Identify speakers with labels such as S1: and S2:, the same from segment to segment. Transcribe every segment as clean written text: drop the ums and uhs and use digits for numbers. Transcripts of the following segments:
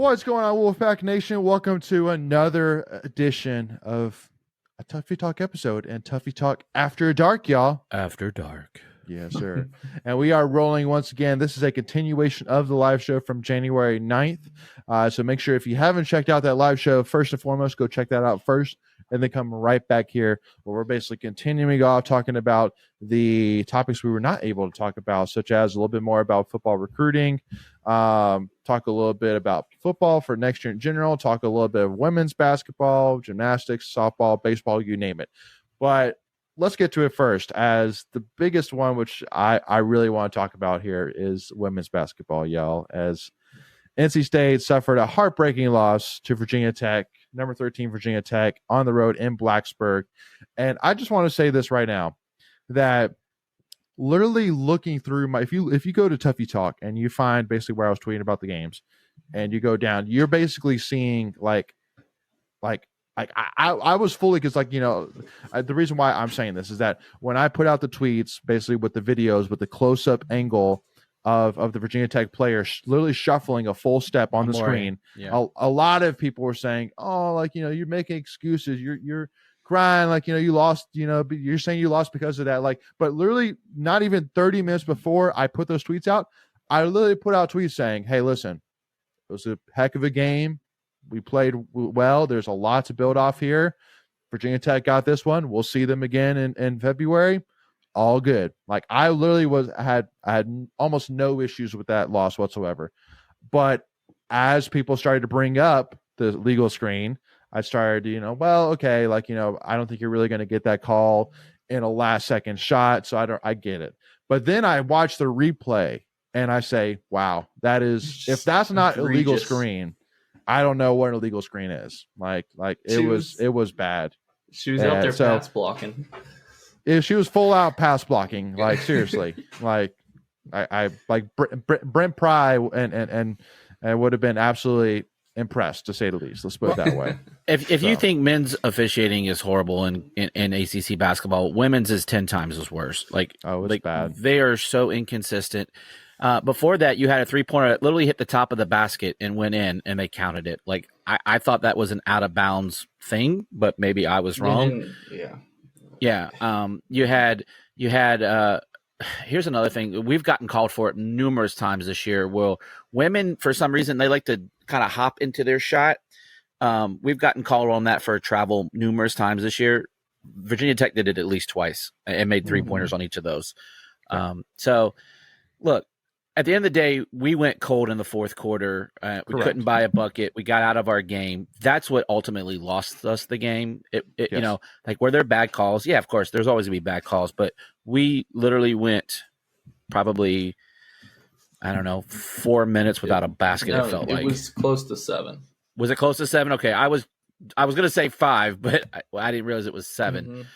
S1: What's going on, Wolfpack Nation? Welcome to another edition of a Tuffy Talk episode and Tuffy Talk After Dark, y'all.
S2: After Dark.
S1: Yes, sir. And we are rolling once again. This is a continuation of the live show from January 9th. So make sure if you haven't checked out that live show, first and foremost, go check that out first, and then come right back here where we're basically continuing off talking about the topics we were not able to talk about, such as a little bit more about football recruiting, talk a little bit about football for next year in general, talk a little bit of women's basketball, gymnastics, softball, baseball, you name it. But let's get to it first, as the biggest one, which I really want to talk about here, is women's basketball, y'all, as NC State suffered a heartbreaking loss to Virginia Tech, number 13 Virginia Tech, on the road in Blacksburg. And I just want to say this right now, that literally looking through my, if you go to Tuffy Talk and you find basically where I was tweeting about the games, and you go down, you're basically seeing like I was fully, because the reason why I'm saying this is that when I put out the tweets basically with the videos with the close-up angle of the Virginia Tech player literally shuffling a full step on the screen, a lot of people were saying, oh, you're making excuses, you're crying, you lost, you're saying you lost because of that, but literally not even 30 minutes before I put those tweets out, I literally put out tweets saying, hey, listen, it was a heck of a game. We played well. There's a lot to build off here. Virginia Tech got this one. We'll see them again in February. All good. I literally had almost no issues with that loss whatsoever. But as people started to bring up the legal screen, I started, okay, I don't think you're really going to get that call in a last second shot. So I get it. But then I watched the replay and I say, wow, that is, if that's not a legal screen, I don't know what an illegal screen is. It was bad.
S3: She was out there pass blocking.
S1: If she was full out pass blocking, seriously, I Brent Pry and would have been absolutely impressed, to say the least. Let's put it that way.
S2: If you think men's officiating is horrible in ACC basketball, women's is 10 times as worse.
S1: It's bad.
S2: They are so inconsistent. Before that, you had a 3-pointer that literally hit the top of the basket and went in, and they counted it. I thought that was an out of bounds thing, but maybe I was wrong. Yeah. You had. Here's another thing. We've gotten called for it numerous times this year. Well, women, for some reason, they like to kind of hop into their shot. We've gotten called on that for travel numerous times this year. Virginia Tech did it at least twice and made 3-pointers on each of those. So, look. At the end of the day, we went cold in the fourth quarter. We couldn't buy a bucket. We got out of our game. That's what ultimately lost us the game. Yes. Were there bad calls? Yeah, of course. There's always going to be bad calls. But we literally went probably, 4 minutes without a basket, it felt like.
S3: It was close to 7.
S2: Was it close to 7? Okay, I was going to say 5, but I didn't realize it was 7.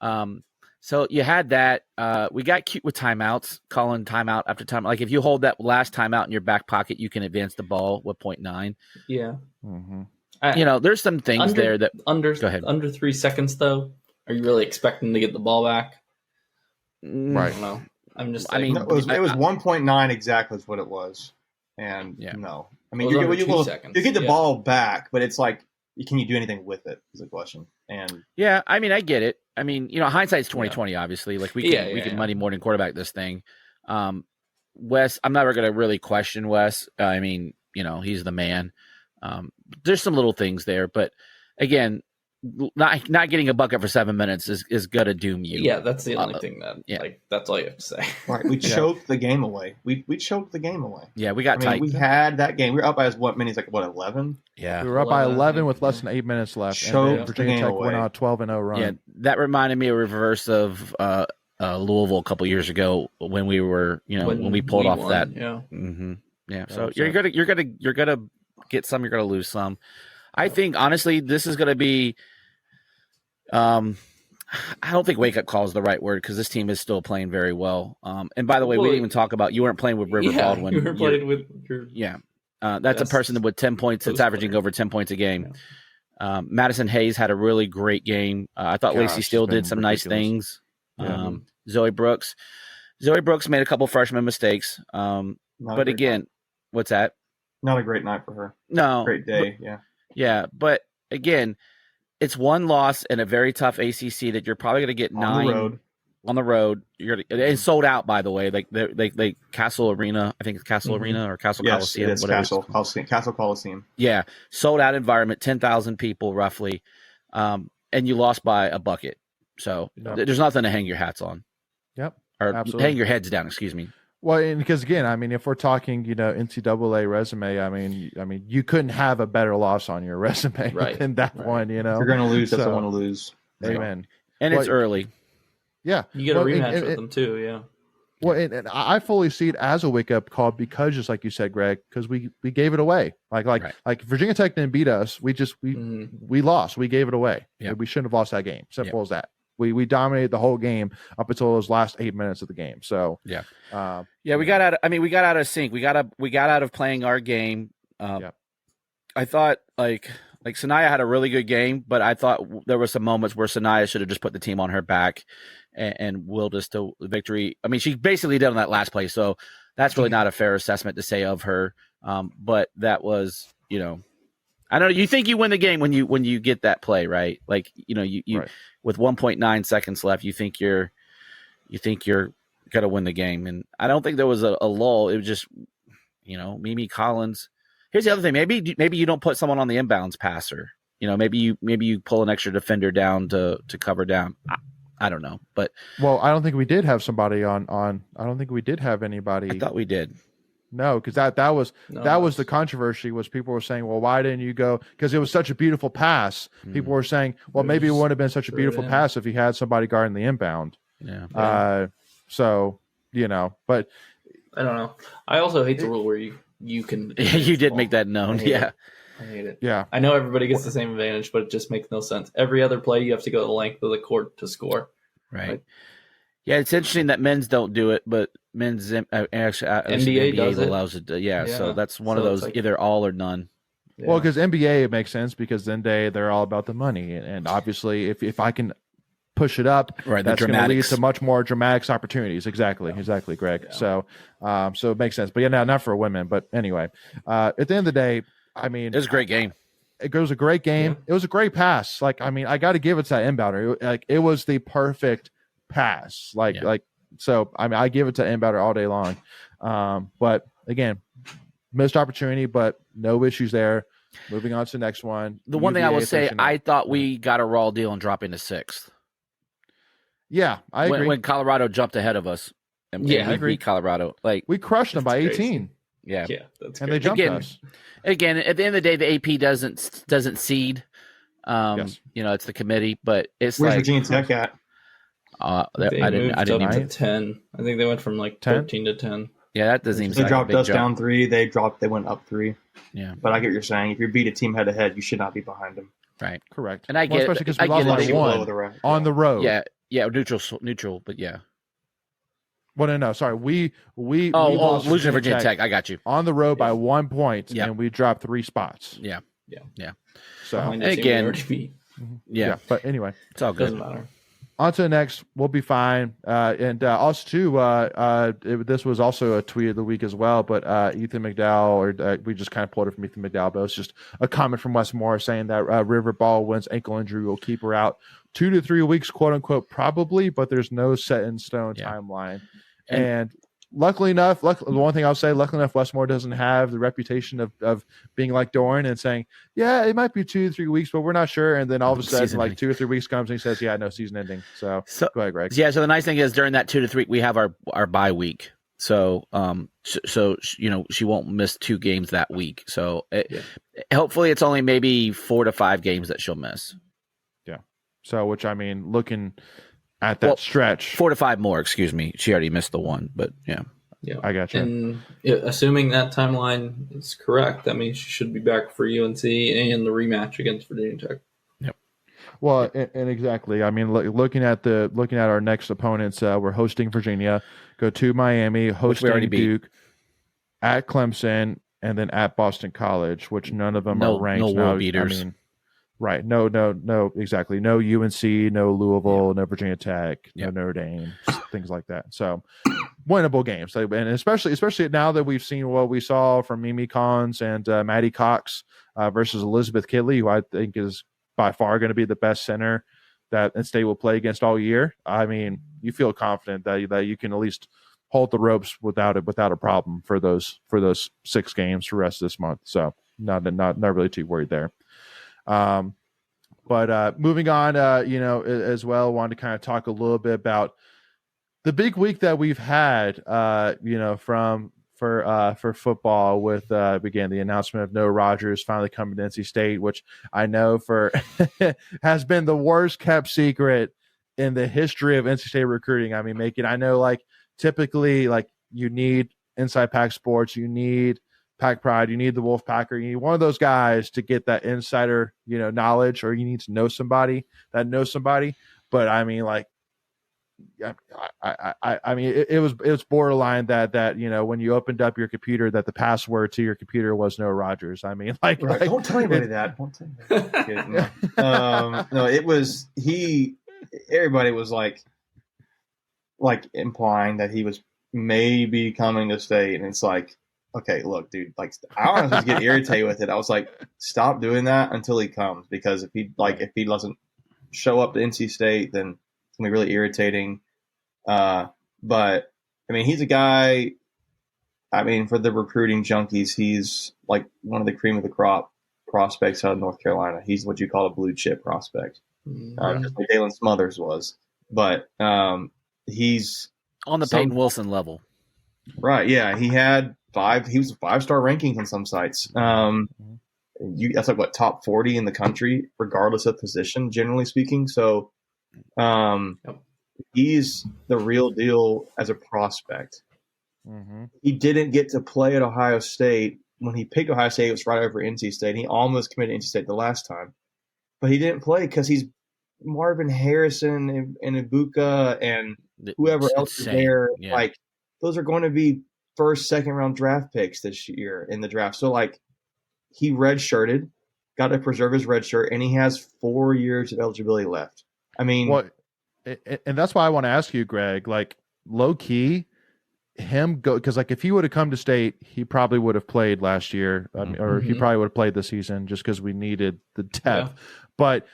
S2: Mm-hmm. So you had that. We got cute with timeouts, calling timeout after time. If you hold that last timeout in your back pocket, you can advance the ball with 0.9.
S3: Yeah.
S2: Mm-hmm. There's some things there that
S3: under.
S2: Go ahead.
S3: Under 3 seconds, though. Are you really expecting to get the ball back?
S1: Right.
S3: I don't know. I'm just.
S4: It was 1.9 exactly is what it was, and no. You get the ball back, but it's can you do anything with it? Is the question. And
S2: I get it. Hindsight's 2020. Obviously, we can Monday morning quarterback this thing. Wes, I'm never going to really question Wes. He's the man. There's some little things there, but again, not getting a bucket for 7 minutes is going to doom you.
S3: Yeah, that's the only thing that that's all you have to say.
S4: Right, we choked the game away. We choked the game away.
S2: Yeah, we got tight.
S4: We had that game. We were up by 11?
S1: Yeah, we were up by 11 with less than 8 minutes left.
S4: Choked
S1: and Virginia Tech went on a 12-0 run.
S2: Yeah, that reminded me of a reverse of Louisville a couple years ago when we were, when we pulled off that. Yeah. Mm-hmm. Yeah. So you're gonna get some. You're gonna lose some. I think honestly, this is gonna be. I don't think wake up call is the right word because this team is still playing very well. And by the way, we didn't even talk about you weren't playing with River Baldwin.
S3: You were playing with your
S2: that's a person with 10 points that's averaging over 10 points a game. Yeah. Madison Hayes had a really great game. I thought Lacey Steele did some nice things. Yeah. Zoe Brooks made a couple freshman mistakes. But again, what's that?
S4: Not a great night for her.
S2: No.
S4: Great day, yeah.
S2: Yeah, but again, it's one loss in a very tough ACC that you're probably going to get 9 on the road. It's sold out, by the way. Like they Castle Arena, I think it's Castle Arena or Castle Coliseum.
S4: Yes, Castle Coliseum.
S2: Yeah, sold out environment, 10,000 people roughly, and you lost by a bucket. So there's nothing to hang your hats on.
S1: Yep,
S2: or
S1: absolutely.
S2: hang your heads down. Excuse me.
S1: Well, and because again, I mean, if we're talking, NCAA resume, I mean, you couldn't have a better loss on your resume than that one. If
S4: you're going to lose, that's the one to lose.
S1: Amen.
S2: And it's early.
S1: Yeah,
S3: you get a rematch with them too. Yeah.
S1: Well, and I fully see it as a wake up call because, just like you said, Greg, because we gave it away. Like Virginia Tech didn't beat us. We lost. We gave it away.
S2: Yeah.
S1: We shouldn't have lost that game. Simple as that. We dominated the whole game up until those last 8 minutes of the game. So
S2: we got out. We got out of sync. We got out of playing our game. I thought like Sanaya had a really good game, but I thought there were some moments where Sanaya should have just put the team on her back and willed us to victory. I mean, she basically did on that last play, so that's really not a fair assessment to say of her. But that was, I don't know. You think you win the game when you get that play, right? Like, you right. With 1.9 seconds left, you think you're gonna win the game, and I don't think there was a lull. It was just, Mimi Collins. Here's the other thing. Maybe you don't put someone on the inbounds passer. Maybe you pull an extra defender down to cover down. I don't know, but
S1: I don't think we did have somebody on. I don't think we did have anybody.
S2: I thought we did.
S1: No, because that was the controversy. Was people were saying, well, why didn't you go? Because it was such a beautiful pass. People were saying, well, maybe it wouldn't have been such a beautiful pass if you had somebody guarding the inbound.
S2: Yeah.
S1: So but
S3: I don't know. I also hate the rule where you can.
S2: You did make that known. Yeah.
S3: I hate it.
S1: Yeah.
S3: I know everybody gets the same advantage, but it just makes no sense. Every other play, you have to go the length of the court to score.
S2: Right. Yeah, it's interesting that men's don't do it, but men's actually
S3: NBA does
S2: allows it. Yeah, so that's one of those either all or none.
S1: Yeah. Well, because NBA it makes sense because then they're all about the money, and obviously if I can push it up, that's going to lead to much more dramatics opportunities. Exactly, Greg. Yeah. So it makes sense. But not for women. But anyway, at the end of the day, I mean,
S2: it was a great game.
S1: It was a great game. Yeah. It was a great pass. I got to give it to that inbounder. It was the perfect pass. So I give it to inbounder all day long. But again, missed opportunity, but no issues there. Moving on to the next one.
S2: The one thing I will say, I thought we got a raw deal and dropping to 6th.
S1: Yeah, I agree.
S2: When Colorado jumped ahead of us, and we beat Colorado.
S1: We crushed them by 18.
S2: Yeah,
S3: that's
S1: and they jumped us.
S2: Again, at the end of the day, the AP doesn't seed. It's the committee, but it's
S4: where's Virginia Tech at?
S2: I didn't
S3: to 10. I think they went from 13 to 10.
S2: Yeah, that doesn't even.
S4: They dropped us down 3. They went up 3.
S2: Yeah,
S4: but I get what you're saying. If you beat a team head to head, you should not be behind them.
S2: Right,
S1: correct.
S2: And I get
S1: especially because we lost by 1 on the road.
S2: Yeah, neutral, but yeah.
S1: Well, no, sorry. We
S2: lost losing to Virginia Tech. I got you
S1: on the road by 1 point, and we dropped 3 spots.
S2: Yeah.
S1: So
S2: again,
S1: yeah. But anyway,
S2: it's all good.
S3: Doesn't matter.
S1: On to the next. We'll be fine. And also too, this was also a tweet of the week as well. But Ethan McDowell, we just kind of pulled it from Ethan McDowell, but it's just a comment from Wes Moore saying that River Baldwin's ankle injury will keep her out 2 to 3 weeks, quote unquote, probably. But there's no set in stone timeline. And luckily enough, the one thing I'll say, luckily enough, Wes Moore doesn't have the reputation of being like Doran and saying, yeah, it might be 2 to 3 weeks, but we're not sure. And then all of a sudden, 2 or 3 weeks comes and he says, yeah, no, season ending. So go ahead, Greg.
S2: Yeah. So the nice thing is during that 2 to 3, we have our bye week. So, she won't miss 2 games that week. So hopefully it's only maybe 4 to 5 games that she'll miss.
S1: Yeah. So, which I mean, looking at that stretch,
S2: 4 to 5 more, excuse me. She already missed the 1, but yeah,
S1: I got you.
S3: And assuming that timeline is correct, that means she should be back for UNC and the rematch against Virginia Tech.
S2: Yep.
S1: Well, and exactly. I mean, looking at our next opponents, we're hosting Virginia, go to Miami, hosting Duke, at Clemson, and then at Boston College, which none of them are ranked.
S2: No world beaters.
S1: I mean, Right. No, exactly. No UNC, no Louisville, no Virginia Tech, no Notre Dame, things like that. So winnable games. And especially now that we've seen what we saw from Mimi Collins and Maddie Cox versus Elizabeth Kidley, who I think is by far going to be the best center that N-State will play against all year. I mean, you feel confident that you can at least hold the ropes without a problem for those 6 games for the rest of this month. So not really too worried there. But moving on, as well, wanted to kind of talk a little bit about the big week that we've had, for football with, again, the announcement of Noah Rogers finally coming to NC State, which I know has been the worst kept secret in the history of NC State recruiting. I mean, I know like typically like you need Inside Pack Sports, you need Pack Pride, you need the Wolf Packer, you need one of those guys to get that insider, knowledge, or you need to know somebody that knows somebody. But I mean, like, I mean, it was borderline that when you opened up your computer, that the password to your computer was Noah Rogers. I mean, right.
S4: Don't tell anybody that. Don't tell anybody. No, it was everybody was like implying that he was maybe coming to State, and it's like, okay, look, dude, like I honestly get irritated with it. I was like, stop doing that until he comes, because if he doesn't show up to NC State, then it's gonna be really irritating. But I mean, he's a guy. I mean, for the recruiting junkies, he's like one of the cream of the crop prospects out of North Carolina. He's what you call a blue chip prospect, just like Dalen Smothers was. But he's
S2: on the Peyton Wilson level,
S4: right? Yeah, he was 5-star rankings on some sites. That's like what, top 40 in the country, regardless of position, generally speaking. So, he's the real deal as a prospect.
S1: Mm-hmm.
S4: He didn't get to play at Ohio State. When he picked Ohio State, it was right over NC State. He almost committed to NC State the last time, but he didn't play because he's Marvin Harrison and Ibuka and whoever else is there.
S2: Yeah.
S4: Like, those are going to be first, second round draft picks this year in the draft. So like, he redshirted, got to preserve his red shirt, and he has 4 years of eligibility left. I mean,
S1: and that's why I want to ask you, Greg, like low key, because like if he would have come to State, he probably would have played last year, or he probably would have played this season just because we needed the depth. Yeah. But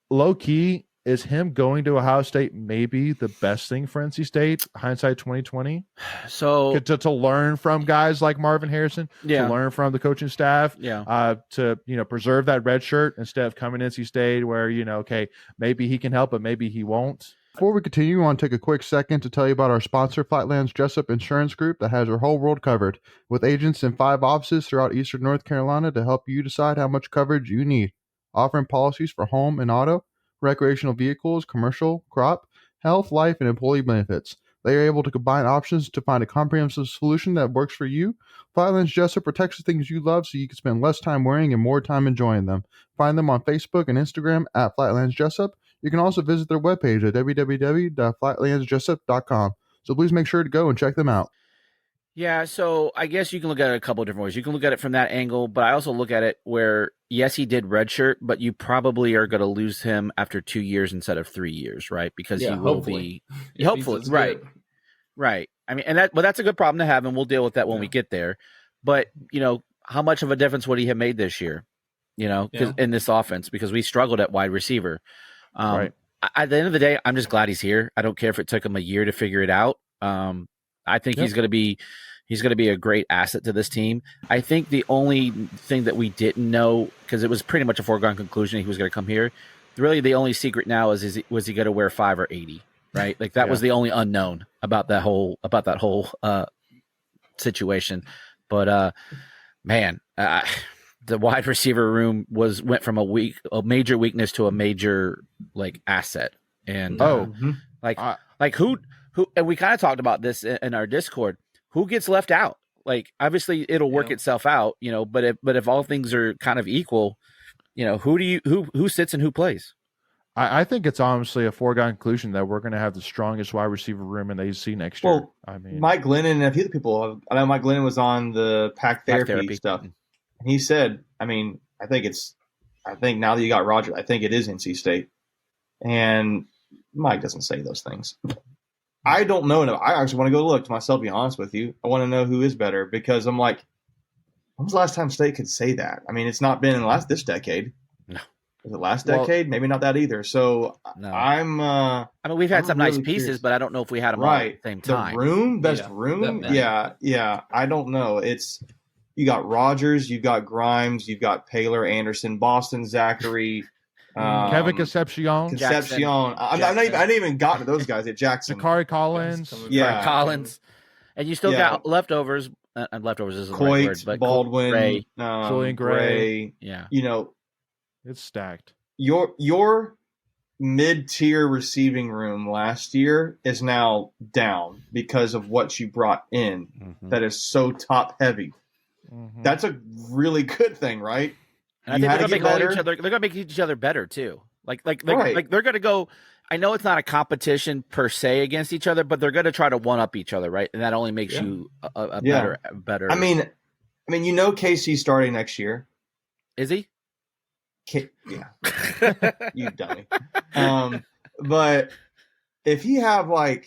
S1: low key, is him going to Ohio State maybe the best thing for NC State, hindsight 2020?
S2: So
S1: to learn from guys like Marvin Harrison, to learn from the coaching staff, to preserve that red shirt instead of coming to NC State where okay, maybe he can help, but maybe he won't.
S5: Before we continue, I want to take a quick second to tell you about our sponsor, Flatlands Jessup Insurance Group, that has your whole world covered, with agents in 5 offices throughout Eastern North Carolina to help you decide how much coverage you need, offering policies for home and auto, recreational vehicles, commercial, crop, health, life, and employee benefits. They are able to combine options to find a comprehensive solution that works for you. Flatlands Jessup protects the things you love so you can spend less time worrying and more time enjoying them. Find them on Facebook and Instagram at Flatlands Jessup. You can also visit their webpage at www.flatlandsjessup.com. So please make sure to go and check them out.
S2: Yeah, so I guess you can look at it a couple of different ways. You can look at it from that angle, but I also look at it where, yes, he did redshirt, but you probably are going to lose him after 2 years instead of 3 years, right? Because he will be hopefully right. Right. I mean, but that's a good problem to have, and we'll deal with that when we get there. But how much of a difference would he have made this year? In this offense, because we struggled at wide receiver.
S1: Right.
S2: At the end of the day, I'm just glad he's here. I don't care if it took him a year to figure it out. I think he's going to be a great asset to this team. I think the only thing that we didn't know, because it was pretty much a foregone conclusion he was going to come here, really the only secret now is was he going to wear 5 or 80, right? Like that was the only unknown about that whole situation. But man, the wide receiver room went from a major weakness to a major asset, and who, and we kind of talked about this in our Discord. Who gets left out? Like, obviously, it'll work itself out, But if all things are kind of equal, who sits and who plays?
S1: I think it's honestly a foregone conclusion that we're going to have the strongest wide receiver room in the ACC next year. I mean,
S4: Mike Glennon and a few other people. I know Mike Glennon was on the Pack Therapy stuff, and he said, I mean, I think it's I think now that you got Roger, I think it is NC State. And Mike doesn't say those things. I don't know. I actually want to go look to myself, be honest with you. I want to know who is better because I'm like, when was the last time State could say that? I mean, it's not been in this decade.
S2: No.
S4: Was it last decade? Maybe not that either. So
S2: No.
S4: I
S2: mean, we've had some
S4: really
S2: nice pieces,
S4: curious.
S2: but I don't know if we had them all at the same time.
S4: The best
S3: Yeah,
S4: room?
S3: that many.
S4: Yeah. I don't know. You got Rogers, you got Grimes, you've got Paler, Anderson, Boston, Zachary,
S1: Kevin Concepcion,
S4: Concepcion. I didn't even got to those guys at Jackson.
S1: Jakari Collins,
S4: Yeah.
S2: Collins, and you still got leftovers. Leftovers isn't the right
S4: Coit,
S2: word, but
S4: Baldwin,
S2: Gray.
S1: Julian Gray.
S2: Yeah,
S1: it's stacked.
S4: Your mid-tier receiving room last year is now down because of what you brought in.
S2: Mm-hmm.
S4: That is so top heavy.
S1: Mm-hmm.
S4: That's a really good thing, right?
S2: and I think they're going to make each other. They're going to make each other better too. Like they're going to go. I know it's not a competition per se against each other, but they're going to try to one up each other, right? And that only makes you a better.
S4: I mean, KC's starting next year.
S2: Is he?
S4: Yeah, you dummy. But if you have I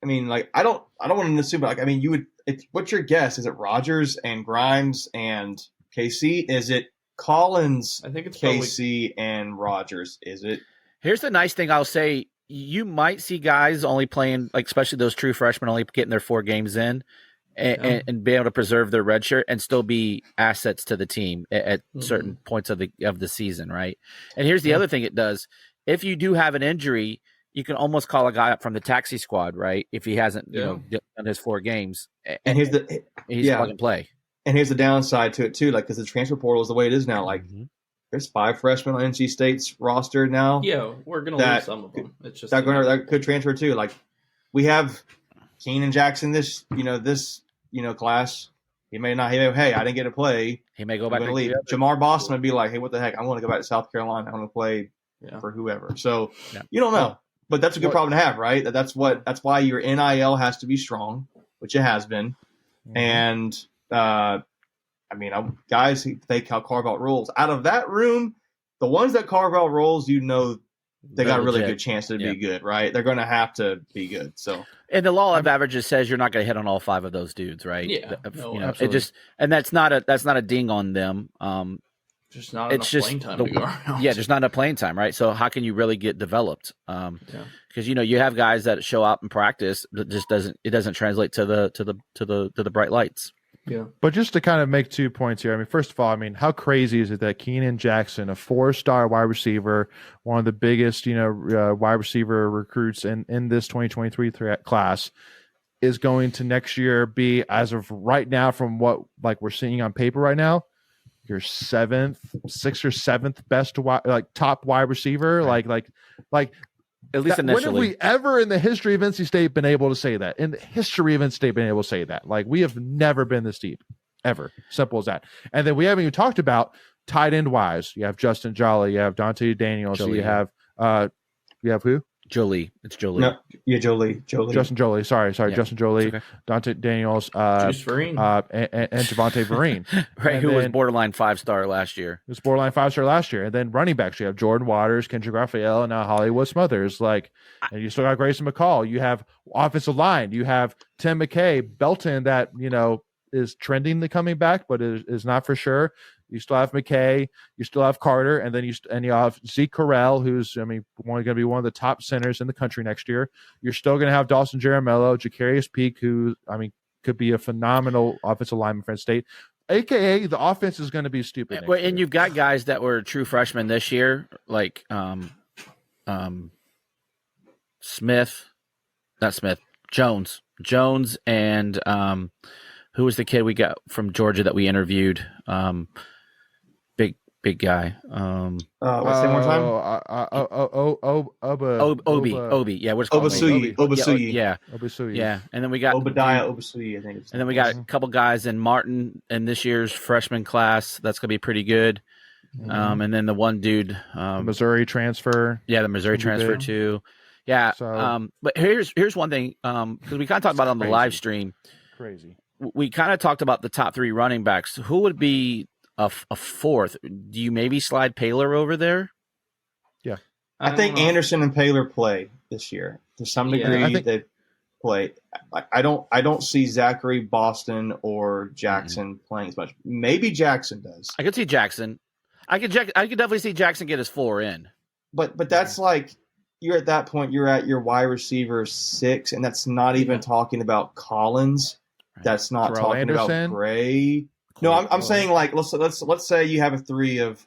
S4: don't want to assume, but you would. What's your guess? Is it Rogers and Grimes and KC? Is it Collins?
S3: I think it's
S4: KC and Rogers. Is it?
S2: Here's the nice thing I'll say. You might see guys only playing, especially those true freshmen, only getting their 4 games in and be able to preserve their red shirt and still be assets to the team at certain points of the season, right? And here's the other thing it does. If you do have an injury, you can almost call a guy up from the taxi squad, right? If he hasn't, done his 4 games,
S4: and he's
S2: plug and play.
S4: And here's the downside to it too, because the transfer portal is the way it is now. There's 5 freshmen on NC State's roster now.
S3: Yeah, we're gonna lose some of them. It's just
S4: that could transfer too. We have Keenan Jackson this class. He may not. Hey, I didn't get to play.
S2: He may go back to
S4: leave. Jamar Boston would be like, hey, what the heck? I want to go back to South Carolina. I want to play for whoever. So you don't know, but that's a good problem to have, right? That's why your NIL has to be strong, which it has been, and guys, they carve out roles out of that room. The ones that carve out roles, they got a really good chance to be good, right? They're going to have to be good. So,
S2: and the law of averages says you're not going to hit on all 5 of those dudes, right?
S3: Yeah,
S2: it just, and that's not a ding on them.
S3: Just not enough playing time to go around.
S2: Yeah, just not enough playing time, right? So how can you really get developed? Because you have guys that show up in practice, but just doesn't translate to the bright lights.
S3: Yeah.
S1: But just to kind of make 2 points here. First of all, how crazy is it that Keenan Jackson, a 4-star wide receiver, one of the biggest, wide receiver recruits in this 2023 class, is going to next year be, as of right now, from what we're seeing on paper right now, your 6th or 7th best top wide receiver,
S2: right. At least initially.
S1: When have we ever in the history of NC State been able to say that? In the history of NC State been able to say that? We have never been this deep, ever. Simple as that. And then we haven't even talked about tight end wise. You have Justin Jolly, you have Dante Daniels, you have who?
S2: Jolie. It's Jolie.
S4: No, Jolie.
S1: Justin Jolie. Sorry,
S2: Yeah,
S1: Justin Jolie.
S2: okay.
S1: Dante Daniels,
S3: Vereen.
S1: and Javante Vereen.
S2: Right, who was borderline 5-star last year.
S1: He was borderline 5-star last year. And then running backs, you have Jordan Waters, Kendrick Raphael, and now Hollywood Smothers. And you still got Grayson McCall. You have offensive line. You have Tim McKay, Belton, that, is trending to coming back, but is not for sure. You still have McKay, you still have Carter, and then you have Zeke Correll, who's going to be one of the top centers in the country next year. You're still going to have Dawson Jaramello, Jacarius Peak, who could be a phenomenal offensive lineman for State. AKA the offense is going to be stupid.
S2: And you've got guys that were true freshmen this year, like Jones, and who was the kid we got from Georgia that we interviewed? Big guy.
S4: What's the more time?
S2: Obi. Yeah, what's called
S4: Obasuyi.
S2: Yeah.
S1: Obasuyi.
S2: Yeah. And then we got
S4: Obadiah Obasuyi, I think.
S2: And then we got a couple guys in Martin in this year's freshman class. That's gonna be pretty good. And then the one dude,
S1: Missouri transfer.
S2: Yeah, the Missouri transfer too. Yeah.
S1: So,
S2: but here's one thing, because we kind of talked about it on the live stream.
S1: Crazy.
S2: We kind of talked about the top 3 running backs. Who would be a fourth, do you maybe slide Paler over there?
S4: I think Anderson and Paler play this year to some degree. They play. I don't see Zachary, Boston, or Jackson playing as much. Maybe Jackson does.
S2: I could see Jackson. I could definitely see Jackson get his 4 in.
S4: But that's like you're at that point. You're at your wide receiver 6, and that's not even talking about Collins. Right. That's not
S1: Terrell
S4: talking
S1: Anderson.
S4: about Gray. No, I'm saying like let's say you have a 3 of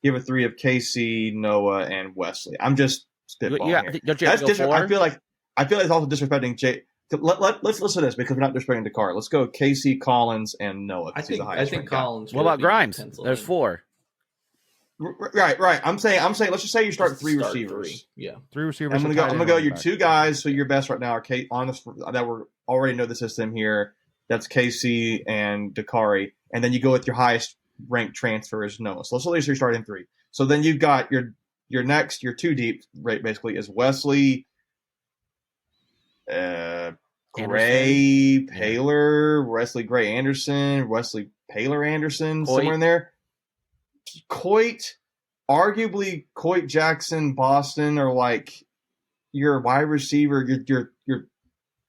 S4: KC, Noah, and Wesley. I'm just spitballing here. That's different. I feel like it's also disrespecting Jay. Let's listen to this because we're not disrespecting Dakar. Let's go KC, Collins, and Noah.
S3: I think Collins.
S2: What about Grimes? There's 4.
S4: Right. I'm saying. Let's just say you start 3 receivers.
S1: 3 receivers.
S4: I'm gonna go. Your 2 guys. So your best right now are that we already know the system here. That's KC and Dakari, and then you go with your highest ranked transfer is Noah. So let's say you're starting 3. So then you've got your 2 deep rate basically is Wesley, Gray, Paler, Wesley Gray Anderson, Wesley Paler Anderson, somewhere in there. Coit, arguably Coit, Jackson, Boston are like your wide receiver, your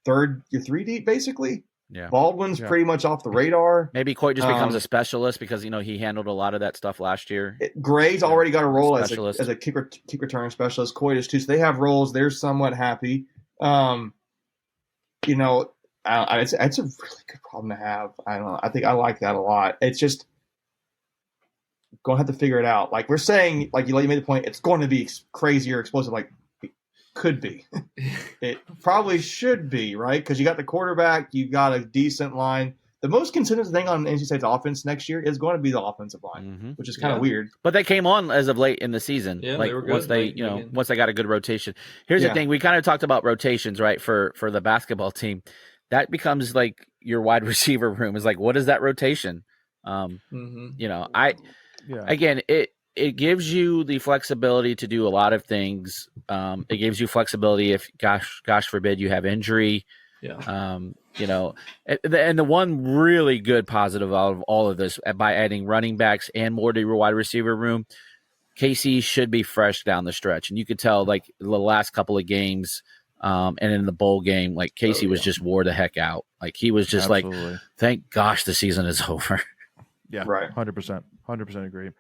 S4: 3 deep basically.
S2: Yeah.
S4: Baldwin's pretty much off the radar.
S2: Maybe Coit just becomes a specialist because he handled a lot of that stuff last year.
S4: Gray's already got a role as a kick return specialist. Coit is too. So they have roles. They're somewhat happy. It's a really good problem to have. I don't know. I think I like that a lot. It's just going to have to figure it out. Like we're saying, like you made the point, it's going to be crazy or explosive. Like it could be. It probably should be, right? Because you got the quarterback, you got a decent line. The most consistent thing on NC State's offense next year is going to be the offensive line, which is kind of weird.
S2: But they came on as of late in the season.
S3: Yeah,
S2: like
S3: they were good.
S2: Once they got a good rotation. Here's the thing: we kind of talked about rotations, right? For the basketball team, that becomes like your wide receiver room is like, what is that rotation? Again, it gives you the flexibility to do a lot of things. It gives you flexibility if, gosh forbid, you have injury.
S3: Yeah.
S2: And the one really good positive out of all of this, by adding running backs and more to your wide receiver room, KC should be fresh down the stretch. And you could tell, like, the last couple of games and in the bowl game, like, Casey was just wore the heck out. Like, he was just like, thank gosh the season is over.
S1: Yeah, right. 100%. 100% agree.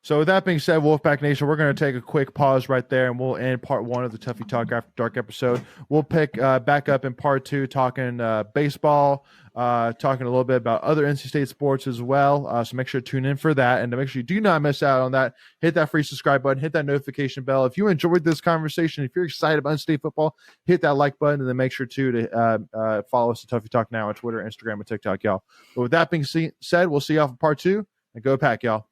S1: So with that being said, Wolfpack Nation, we're going to take a quick pause right there, and we'll end part 1 of the Tuffy Talk After Dark episode. We'll pick back up in part 2, talking baseball, talking a little bit about other NC State sports as well. So make sure to tune in for that, and to make sure you do not miss out on that, hit that free subscribe button, hit that notification bell. If you enjoyed this conversation, if you're excited about NC State football, hit that like button, and then make sure to follow us at Tuffy Talk Now on Twitter, Instagram, and TikTok, y'all. But with that being said, we'll see y'all for part 2, and go Pack, y'all.